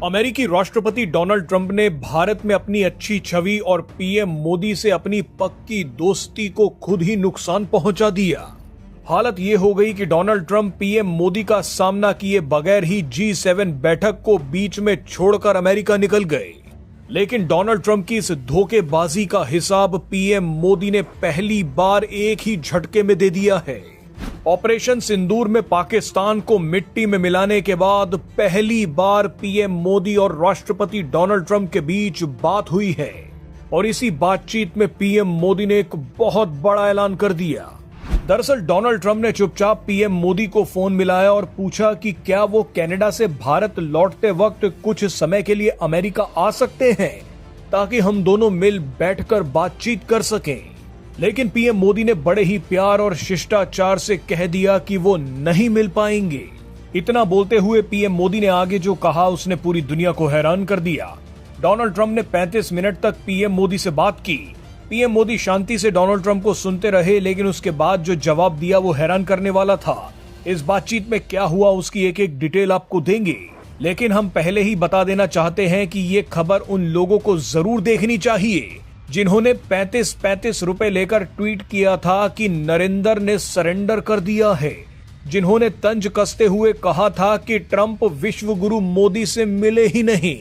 अमेरिकी राष्ट्रपति Donald Trump ने भारत में अपनी अच्छी छवि और पीएम मोदी से अपनी पक्की दोस्ती को खुद ही नुकसान पहुंचा दिया। हालत ये हो गई कि डोनाल्ड ट्रंप पीएम मोदी का सामना किए बगैर ही G7 बैठक को बीच में छोड़कर अमेरिका निकल गए। लेकिन डोनाल्ड ट्रंप की इस धोखेबाजी का हिसाब पीएम मोदी ने पहली बार एक ही झटके में दे दिया है। ऑपरेशन सिंदूर में पाकिस्तान को मिट्टी में मिलाने के बाद पहली बार पीएम मोदी और राष्ट्रपति डोनाल्ड ट्रंप के बीच बात हुई है और इसी बातचीत में पीएम मोदी ने एक बहुत बड़ा ऐलान कर दिया। दरअसल डोनाल्ड ट्रंप ने चुपचाप पीएम मोदी को फोन मिलाया और पूछा कि क्या वो कनाडा से भारत लौटते वक्त कुछ समय के लिए अमेरिका आ सकते हैं ताकि हम दोनों मिल बैठकर बातचीत कर सकें। लेकिन पीएम मोदी ने बड़े ही प्यार और शिष्टाचार से कह दिया कि वो नहीं मिल पाएंगे। इतना बोलते हुए पीएम मोदी ने आगे जो कहा उसने पूरी दुनिया को हैरान कर दिया। डोनाल्ड ट्रंप ने 35 मिनट तक पीएम मोदी से बात की। पीएम मोदी शांति से डोनाल्ड ट्रंप को सुनते रहे, लेकिन उसके बाद जो जवाब दिया वो हैरान करने वाला था। इस बातचीत में क्या हुआ उसकी एक एक डिटेल आपको देंगे, लेकिन हम पहले ही बता देना चाहते हैं कि ये खबर उन लोगों को जरूर देखनी चाहिए जिन्होंने 35 रुपए लेकर ट्वीट किया था कि नरेंद्र ने सरेंडर कर दिया है, जिन्होंने तंज कसते हुए कहा था कि ट्रंप विश्व गुरु मोदी से मिले ही नहीं।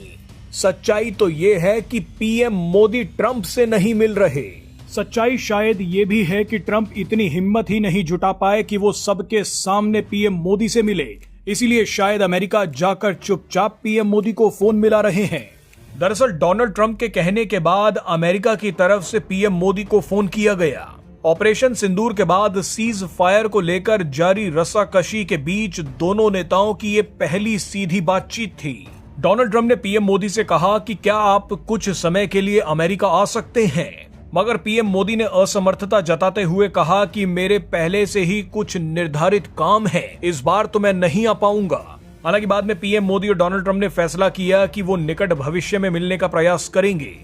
सच्चाई तो ये है कि पीएम मोदी ट्रंप से नहीं मिल रहे। सच्चाई शायद ये भी है कि ट्रंप इतनी हिम्मत ही नहीं जुटा पाए कि वो सबके सामने पीएम मोदी से मिले, इसीलिए शायद अमेरिका जाकर चुपचाप पीएम मोदी को फोन मिला रहे हैं। दरअसल डोनाल्ड ट्रंप के कहने के बाद अमेरिका की तरफ से पीएम मोदी को फोन किया गया। ऑपरेशन सिंदूर के बाद सीज फायर को लेकर जारी रस्साकशी के बीच दोनों नेताओं की ये पहली सीधी बातचीत थी। डोनाल्ड ट्रंप ने पीएम मोदी से कहा कि क्या आप कुछ समय के लिए अमेरिका आ सकते हैं, मगर पीएम मोदी ने असमर्थता जताते हुए कहा कि मेरे पहले से ही कुछ निर्धारित काम है, इस बार तो मैं नहीं आ पाऊंगा। हालांकि बाद में पीएम मोदी और डोनाल्ड ट्रंप ने फैसला किया कि वो निकट भविष्य में मिलने का प्रयास करेंगे।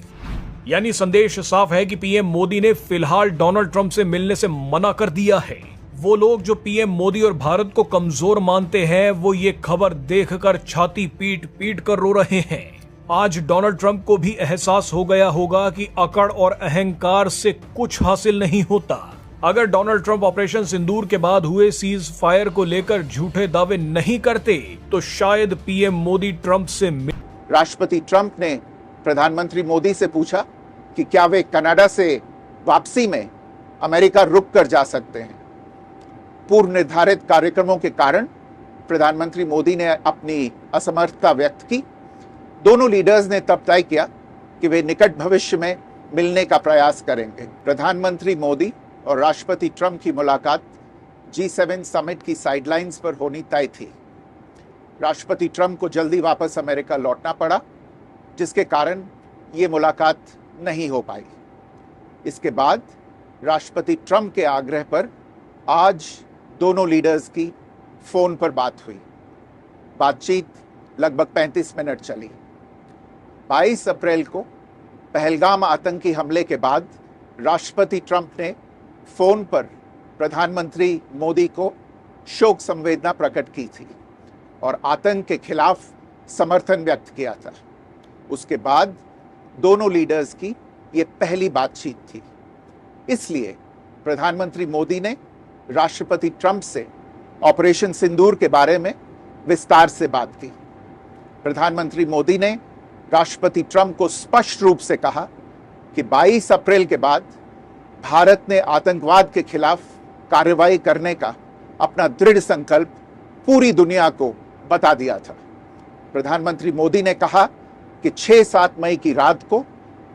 यानी संदेश साफ है कि पीएम मोदी ने फिलहाल डोनाल्ड ट्रंप से मिलने से मना कर दिया है। वो लोग जो पीएम मोदी और भारत को कमजोर मानते हैं वो ये खबर देखकर छाती पीट पीट कर रो रहे हैं। आज डोनाल्ड ट्रंप को भी एहसास हो गया होगा कि अकड़ और अहंकार से कुछ हासिल नहीं होता। अगर डोनाल्ड ट्रंप ऑपरेशन सिंदूर के बाद हुए सीज फायर को लेकर झूठे दावे नहीं करते तो शायद पीएम मोदी ट्रंप से राष्ट्रपति ट्रंप ने प्रधानमंत्री मोदी से पूछा कि क्या वे कनाडा से वापसी में अमेरिका रुक कर जा सकते हैं। पूर्व निर्धारित कार्यक्रमों के कारण प्रधानमंत्री मोदी ने अपनी असमर्थता व्यक्त की। दोनों लीडर्स ने तब तय किया कि वे निकट भविष्य में मिलने का प्रयास करेंगे। प्रधानमंत्री मोदी और राष्ट्रपति ट्रंप की मुलाकात G7 समिट की साइडलाइंस पर होनी तय थी। राष्ट्रपति ट्रंप को जल्दी वापस अमेरिका लौटना पड़ा, जिसके कारण ये मुलाकात नहीं हो पाई। इसके बाद राष्ट्रपति ट्रंप के आग्रह पर आज दोनों लीडर्स की फोन पर बात हुई। बातचीत लगभग 35 मिनट चली। 22 अप्रैल को पहलगाम आतंकी हमले के बाद राष्ट्रपति ट्रंप ने फोन पर प्रधानमंत्री मोदी को शोक संवेदना प्रकट की थी और आतंक के खिलाफ समर्थन व्यक्त किया था। उसके बाद दोनों लीडर्स की ये पहली बातचीत थी। इसलिए प्रधानमंत्री मोदी ने राष्ट्रपति ट्रंप से ऑपरेशन सिंदूर के बारे में विस्तार से बात की। प्रधानमंत्री मोदी ने राष्ट्रपति ट्रंप को स्पष्ट रूप से कहा कि 22 अप्रैल के बाद भारत ने आतंकवाद के खिलाफ कार्रवाई करने का अपना दृढ़ संकल्प पूरी दुनिया को बता दिया था। प्रधानमंत्री मोदी ने कहा कि 6-7 मई की रात को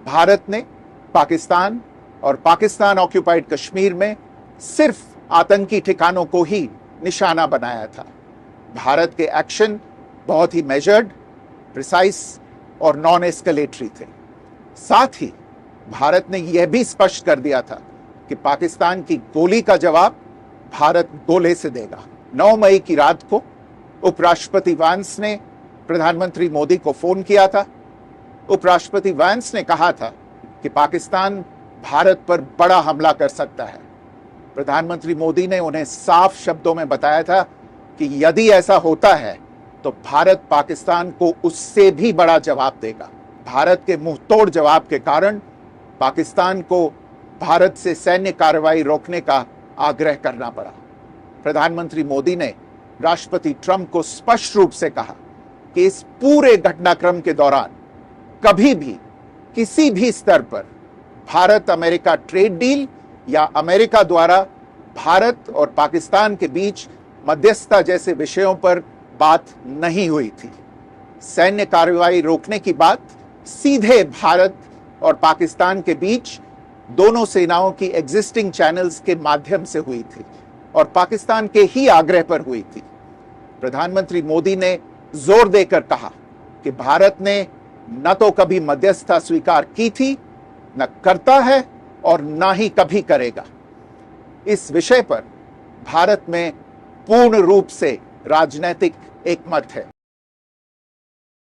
भारत ने पाकिस्तान और पाकिस्तान ऑक्यूपाइड कश्मीर में सिर्फ आतंकी ठिकानों को ही निशाना बनाया था। भारत के एक्शन बहुत ही मेजर्ड, प्रिसाइज और नॉन एस्केलेटरी थे। साथ ही भारत ने यह भी स्पष्ट कर दिया था कि पाकिस्तान की गोली का जवाब भारत गोले से देगा। 9 मई की रात को उपराष्ट्रपति वांस ने प्रधानमंत्री मोदी को फोन किया था। उपराष्ट्रपति वांस ने कहा था कि पाकिस्तान भारत पर बड़ा हमला कर सकता है। प्रधानमंत्री मोदी ने उन्हें साफ शब्दों में बताया था कि यदि ऐसा होता है तो भारत पाकिस्तान को उससे भी बड़ा जवाब देगा। भारत के मुंहतोड़ जवाब के कारण पाकिस्तान को भारत से सैन्य कार्रवाई रोकने का आग्रह करना पड़ा। प्रधानमंत्री मोदी ने राष्ट्रपति ट्रंप को स्पष्ट रूप से कहा कि इस पूरे घटनाक्रम के दौरान कभी भी किसी भी स्तर पर भारत अमेरिका ट्रेड डील या अमेरिका द्वारा भारत और पाकिस्तान के बीच मध्यस्थता जैसे विषयों पर बात नहीं हुई थी। सैन्य कार्रवाई रोकने की बात सीधे भारत और पाकिस्तान के बीच दोनों सेनाओं की एग्जिस्टिंग चैनल्स के माध्यम से हुई थी और पाकिस्तान के ही आग्रह पर हुई थी। प्रधानमंत्री मोदी ने जोर देकर कहा कि भारत ने न तो कभी मध्यस्थता स्वीकार की थी, न करता है और न ही कभी करेगा। इस विषय पर भारत में पूर्ण रूप से राजनीतिक एकमत है।